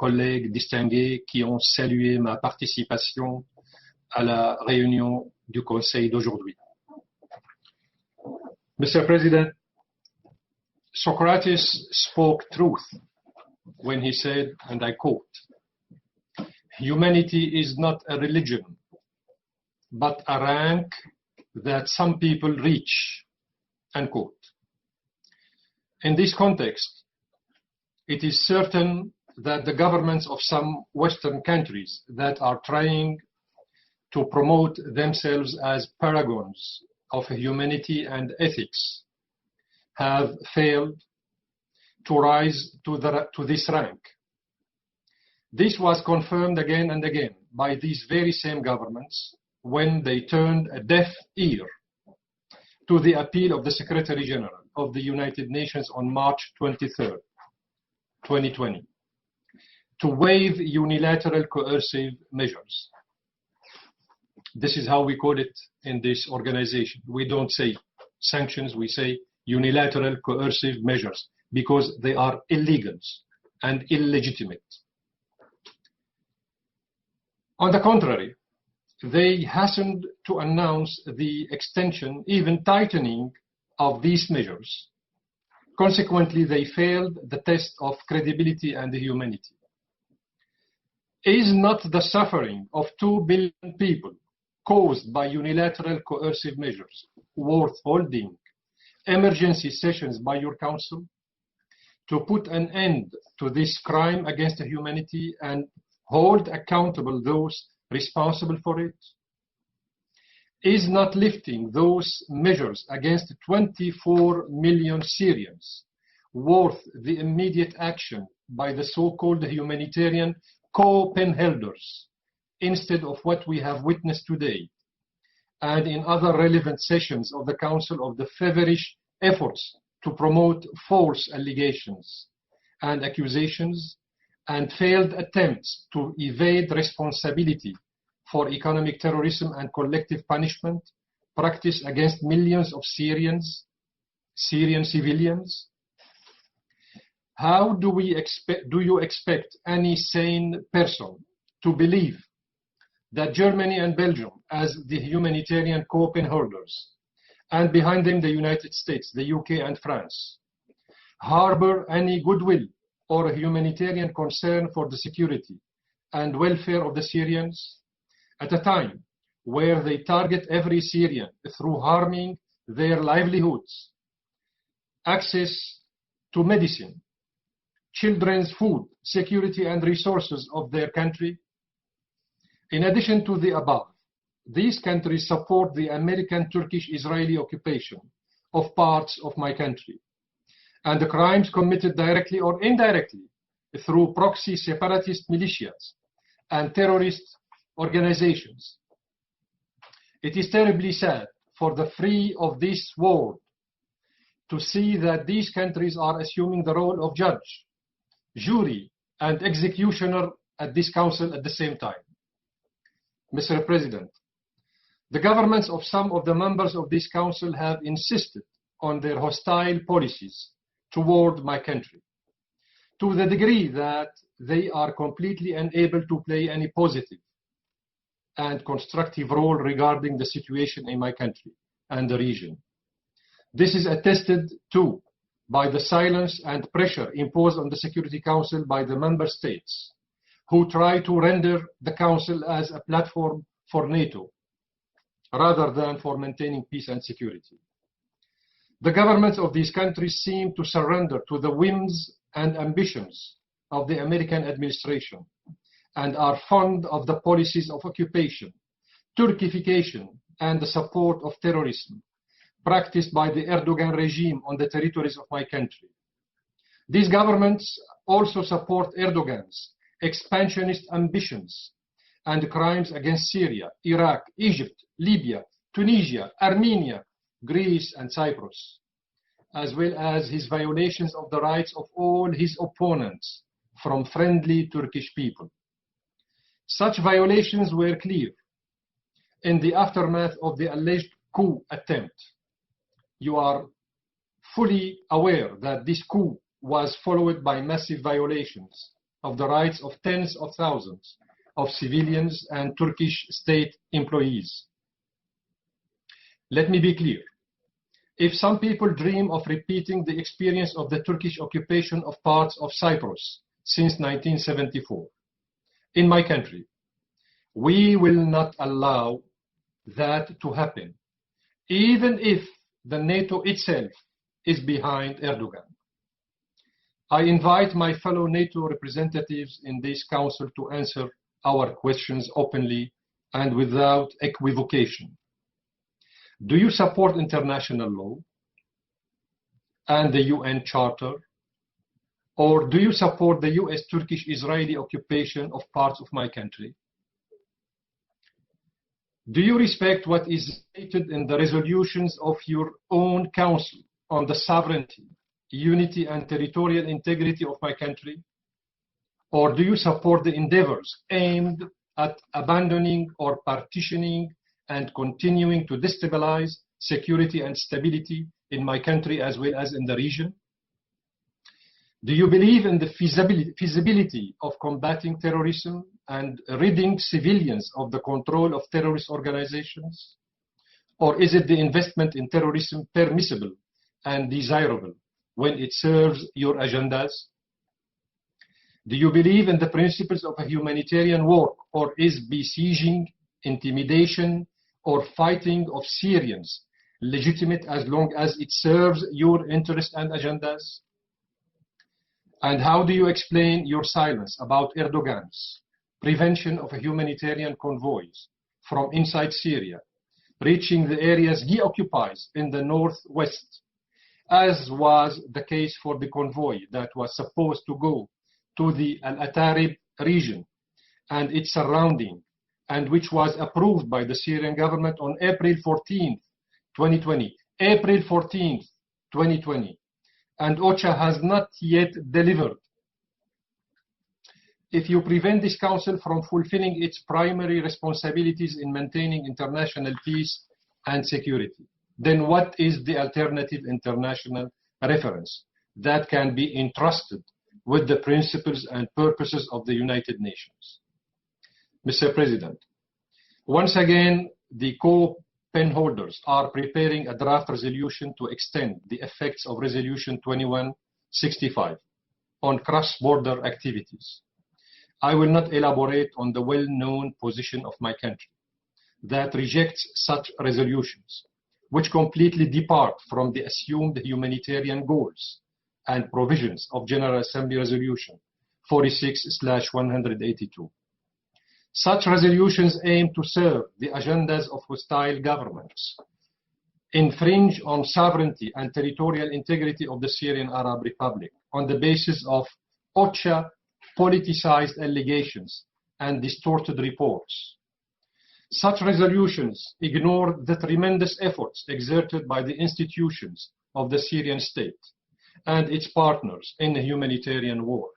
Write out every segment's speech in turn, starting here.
collègues distingués qui ont salué ma participation à la réunion du Conseil d'aujourd'hui. Mr. President, Socrates spoke truth when he said, and I quote, "Humanity is not a religion, but a rank that some people reach," unquote. In this context, it is certain that the governments of some Western countries that are trying to promote themselves as paragons of humanity and ethics have failed to rise to this rank. This was confirmed again and again by these very same governments when they turned a deaf ear to the appeal of the Secretary General of the United Nations on March 23rd, 2020, to waive unilateral coercive measures. This is how we call it in this organization. We don't say sanctions, we say unilateral coercive measures, because they are illegal and illegitimate. On the contrary, they hastened to announce the extension, even tightening of these measures. Consequently, they failed the test of credibility and humanity. Is not the suffering of 2 billion people caused by unilateral coercive measures worth holding emergency sessions by your Council to put an end to this crime against humanity and hold accountable those responsible for it? Is not lifting those measures against 24 million Syrians worth the immediate action by the so-called humanitarian co-penholders instead of what we have witnessed today and in other relevant sessions of the Council of the feverish efforts to promote false allegations and accusations and failed attempts to evade responsibility for economic terrorism and collective punishment practiced against millions of Syrian civilians? How do you expect any sane person to believe that Germany and Belgium, as the humanitarian co-penholders, and behind them the United States, the UK and France, harbor any goodwill or a humanitarian concern for the security and welfare of the Syrians at a time where they target every Syrian through harming their livelihoods, access to medicine, children's food, security and resources of their country? In addition to the above, these countries support the American, Turkish, Israeli occupation of parts of my country and the crimes committed directly or indirectly through proxy separatist militias and terrorist organizations. It is terribly sad for the free of this world to see that these countries are assuming the role of judge, jury, and executioner at this council at the same time. Mr. President, the governments of some of the members of this council have insisted on their hostile policies toward my country, to the degree that they are completely unable to play any positive and constructive role regarding the situation in my country and the region. This is attested to by the silence and pressure imposed on the Security Council by the member states, who try to render the Council as a platform for NATO, rather than for maintaining peace and security. The governments of these countries seem to surrender to the whims and ambitions of the American administration and are fond of the policies of occupation, Turkification, and the support of terrorism practiced by the Erdogan regime on the territories of my country. These governments also support Erdogan's expansionist ambitions and crimes against Syria, Iraq, Egypt, Libya, Tunisia, Armenia, Greece, and Cyprus, as well as his violations of the rights of all his opponents from friendly Turkish people. Such violations were clear in the aftermath of the alleged coup attempt. You are fully aware that this coup was followed by massive violations of the rights of tens of thousands of civilians and Turkish state employees. Let me be clear. If some people dream of repeating the experience of the Turkish occupation of parts of Cyprus since 1974, in my country, we will not allow that to happen, even if the NATO itself is behind Erdogan. I invite my fellow NATO representatives in this council to answer our questions openly and without equivocation. Do you support international law and the UN Charter? Or do you support the US Turkish-Israeli occupation of parts of my country? Do you respect what is stated in the resolutions of your own council on the sovereignty, unity, and territorial integrity of my country? Or do you support the endeavors aimed at abandoning or partitioning and continuing to destabilize security and stability in my country as well as in the region? Do you believe in the feasibility of combating terrorism and ridding civilians of the control of terrorist organizations? Or is it the investment in terrorism permissible and desirable when it serves your agendas? Do you believe in the principles of a humanitarian work, or is besieging, intimidation, or fighting of Syrians legitimate as long as it serves your interests and agendas? And how do you explain your silence about Erdogan's prevention of humanitarian convoys from inside Syria, reaching the areas he occupies in the northwest, as was the case for the convoy that was supposed to go to the Al-Atarib region and its surrounding, and which was approved by the Syrian government on April 14th, 2020. April 14th, 2020. And OCHA has not yet delivered. If you prevent this council from fulfilling its primary responsibilities in maintaining international peace and security, then what is the alternative international reference that can be entrusted with the principles and purposes of the United Nations? Mr. President, once again, the pen holders are preparing a draft resolution to extend the effects of Resolution 2165 on cross-border activities. I will not elaborate on the well-known position of my country that rejects such resolutions, which completely depart from the assumed humanitarian goals and provisions of General Assembly Resolution 46/182. Such resolutions aim to serve the agendas of hostile governments, infringe on sovereignty and territorial integrity of the Syrian Arab Republic on the basis of OCHA politicized allegations and distorted reports. Such resolutions ignore the tremendous efforts exerted by the institutions of the Syrian state and its partners in the humanitarian war,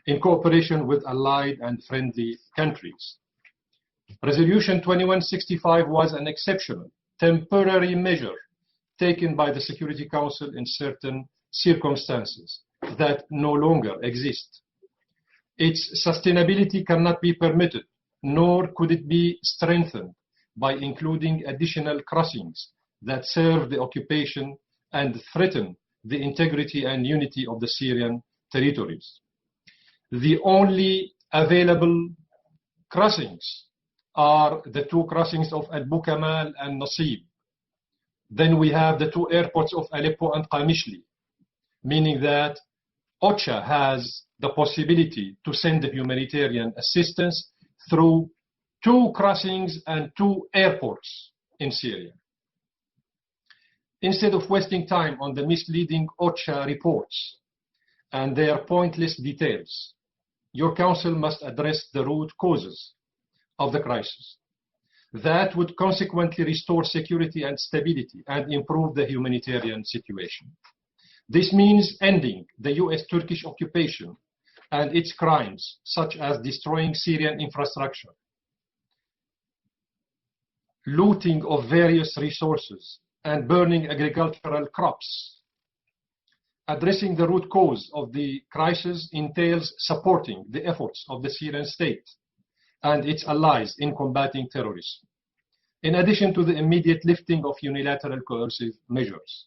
in cooperation with allied and friendly countries. Resolution 2165 was an exceptional, temporary measure taken by the Security Council in certain circumstances that no longer exist. Its sustainability cannot be permitted, nor could it be strengthened by including additional crossings that serve the occupation and threaten the integrity and unity of the Syrian territories. The only available crossings are the two crossings of Al-Bukamal and Nasib. Then we have the two airports of Aleppo and Qamishli, meaning that OCHA has the possibility to send humanitarian assistance through two crossings and two airports in Syria. Instead of wasting time on the misleading OCHA reports and their pointless details, your council must address the root causes of the crisis. That would consequently restore security and stability and improve the humanitarian situation. This means ending the US-Turkish occupation and its crimes, such as destroying Syrian infrastructure, looting of various resources, and burning agricultural crops, Addressing the root cause of the crisis entails supporting the efforts of the Syrian state and its allies in combating terrorism, in addition to the immediate lifting of unilateral coercive measures.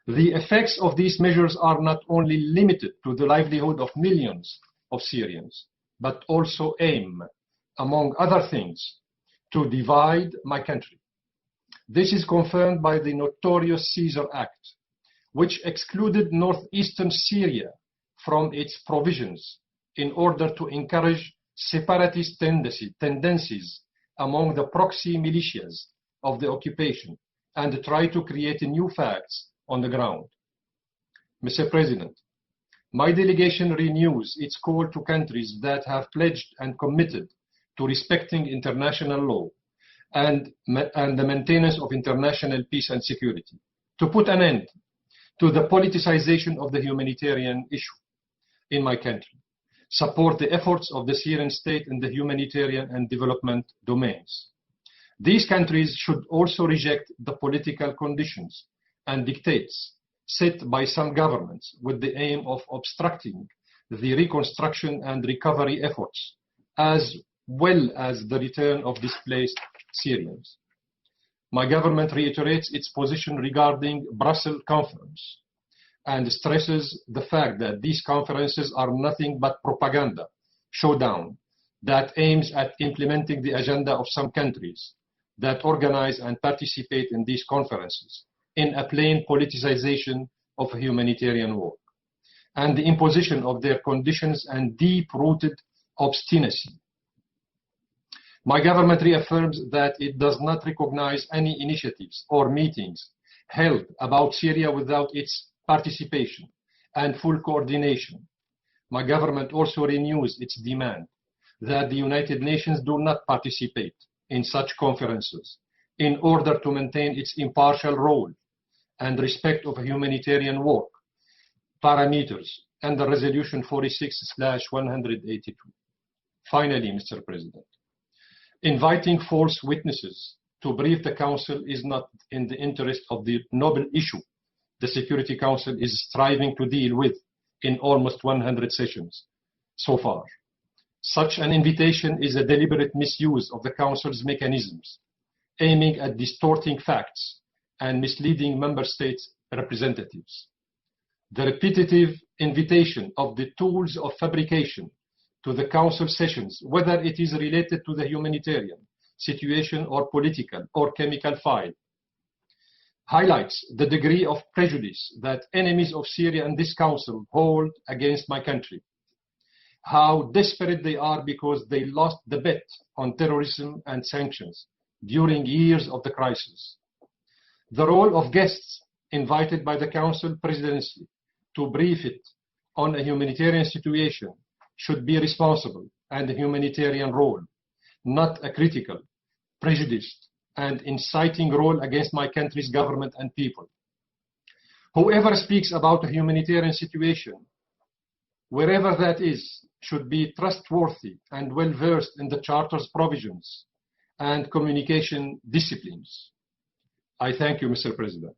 The effects of these measures are not only limited to the livelihood of millions of Syrians, but also aim, among other things, to divide my country. This is confirmed by the notorious Caesar Act, which excluded northeastern Syria from its provisions in order to encourage separatist tendencies among the proxy militias of the occupation and try to create new facts on the ground. Mr. President, my delegation renews its call to countries that have pledged and committed to respecting international law and the maintenance of international peace and security, to put an end to the politicization of the humanitarian issue in my country, support the efforts of the Syrian state in the humanitarian and development domains. These countries should also reject the political conditions and dictates set by some governments with the aim of obstructing the reconstruction and recovery efforts, as well as the return of displaced Syrians. My government reiterates its position regarding Brussels Conference and stresses the fact that these conferences are nothing but propaganda showdown that aims at implementing the agenda of some countries that organize and participate in these conferences in a plain politicization of humanitarian work and the imposition of their conditions and deep-rooted obstinacy. My government reaffirms that it does not recognize any initiatives or meetings held about Syria without its participation and full coordination. My government also renews its demand that the United Nations do not participate in such conferences in order to maintain its impartial role and respect of humanitarian work parameters under Resolution 46/182. Finally, Mr. President, inviting false witnesses to brief the Council is not in the interest of the noble issue the Security Council is striving to deal with in almost 100 sessions so far. Such an invitation is a deliberate misuse of the Council's mechanisms, aiming at distorting facts and misleading Member States' representatives. The repetitive invitation of the tools of fabrication to the Council sessions, whether it is related to the humanitarian situation or political or chemical file, highlights the degree of prejudice that enemies of Syria and this Council hold against my country. How desperate they are because they lost the bet on terrorism and sanctions during years of the crisis. The role of guests invited by the Council presidency to brief it on a humanitarian situation should be responsible and a humanitarian role, not a critical, prejudiced, and inciting role against my country's government and people. Whoever speaks about a humanitarian situation, wherever that is, should be trustworthy and well-versed in the Charter's provisions and communication disciplines. I thank you, Mr. President.